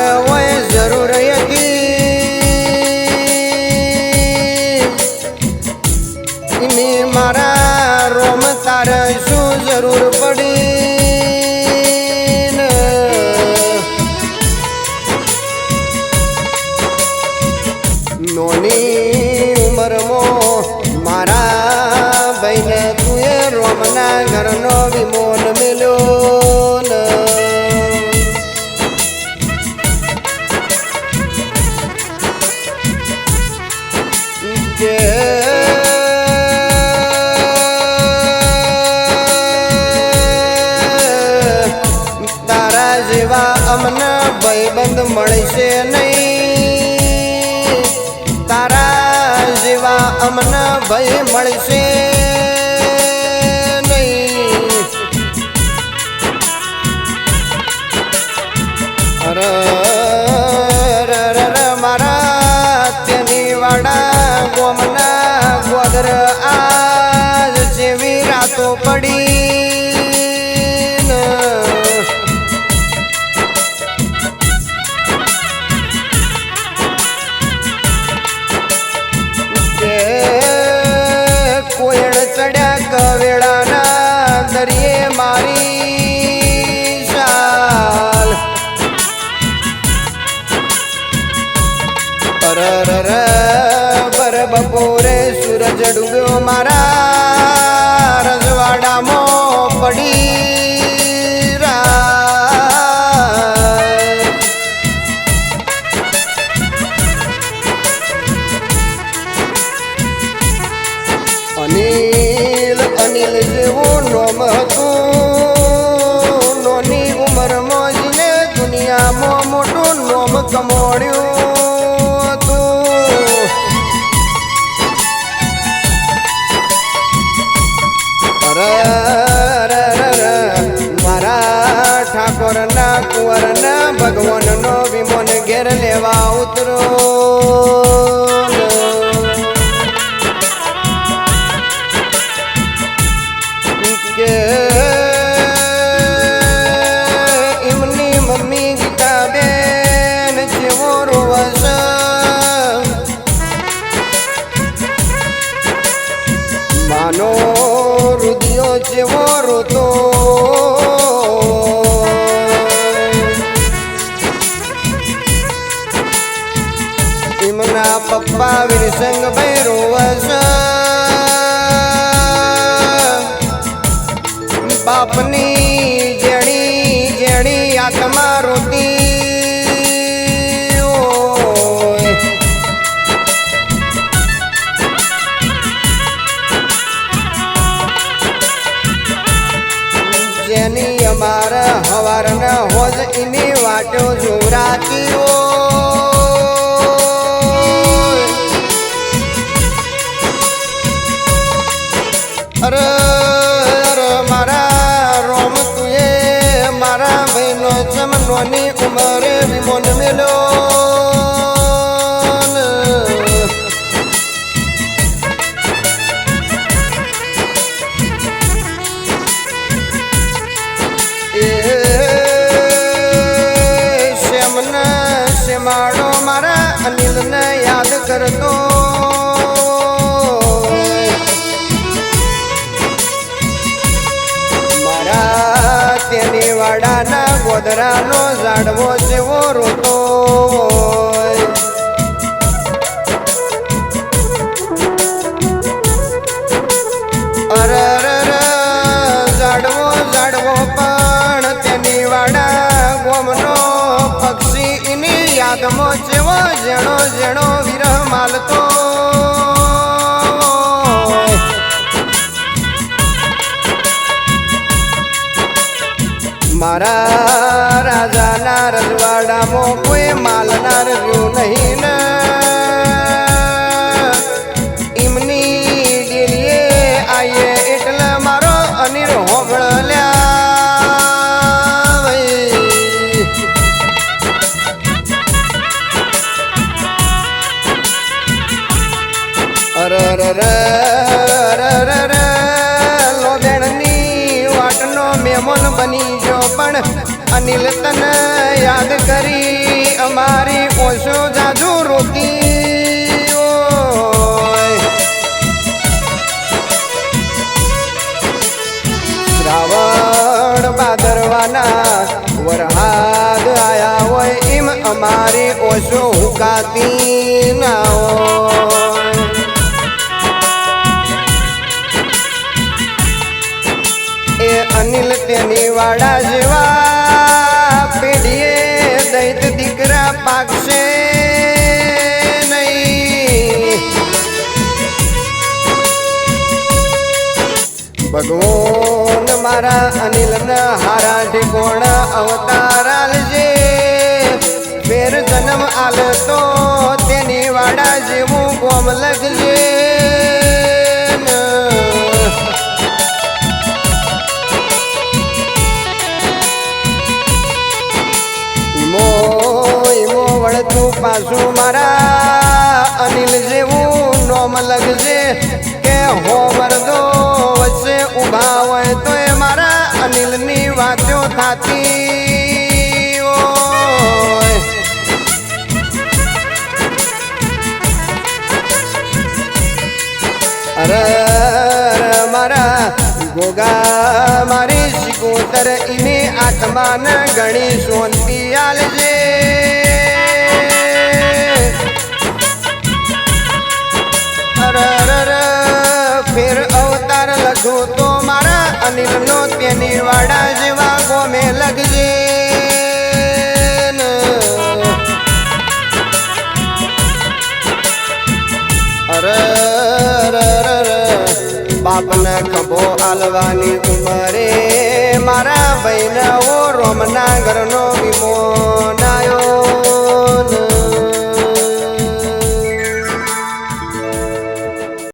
મારે હોય જરૂર હતી મારા રોમ તારે શું જરૂર પડી નોની ઉંમરમાં મારા ભાઈને તું એ રોમના ઘરનો વિમોન મેલ્યો ને તારા જેવા અમને ભાઈબંધ મળશે નહીં તારા જેવા અમને ભાઈ મળશે નહીં અરે મારા તેની વાડા ગોમના ગોદર આજ જેવી રાતો પડી ચડ્યા કવેળાના દરિયે મારી શાલ બર બપોરે સૂરજ ડૂબ્યો મારા રજવાડામાં પડી અનિલ જેવું નોમ હતું નોની ઉંમરમાં જઈને દુનિયામાં મોટું નોમ કમાડ્યું હતું મારા ઠાકોરના કુંવરના ભગવાનનો વિમોન ઘેર લેવા ઉતરો એમની મમ્મી ગીતાબેન જેવો રોવસ માનો રુદિયો જેવો રોતો એમના પપ્પા વીરસંગભાઈ રોવસ બાપની જેણી આત્મા રોતી જેની અમારા હવારના હોજ એની વાટો જોરાતી અરે નોની ઉંમરે વિમોન મેલ્યો શ્યામાડો મારા અનિલને યાદ કરતો તેની વાડાના ગોદરાનો ઝાડવો જેવો રોતો અરે ઝાડવો પણ તેની વાડા ગોમનો પક્ષી એની યાદમાં જેવો જેણો વિરહ માલતો મારા રાજાના રજવાડામાં કોઈ માલનાર રહ્યું નહીં ને એમની ડેલીએ આવીએ એટલે મારો અનિલ હોબળલ્યા અરે લોદેણની વાટનો મેમોન બની ગયો પણ અનિલ તને યાદ કરી અમારી ઓછો હુકાતી ના હોય એ અનિલ તેની વાડા જેવા પેઢીએ દૈત દીકરા પાકશે નહીં ભગવાન મારા અનિલના હારા ઠેકોણા અવતાર આલજે ફેર જન્મ આલતો તેની વાડા જેવું ગોમ લખજે વળતું પાછું મારા અનિલ જેવું નોમ લખજે કે હો મરદો વચ્ચે ઊભા હોય તો એ મારા અનિલની વાતો થાતી હોય અરે મારા ગોગા મારી શિકોતર એની આત્માને ઘણી શાંતિ આલજે ફેર અવતાર લખું તો મારા અનિલનો તેની વાડા જેવા ગોમે લખજે અરે બાપને ખભો આલવાની ઉંમરે મારા ભાઈને ઓ રોમના ઘરનો વિમો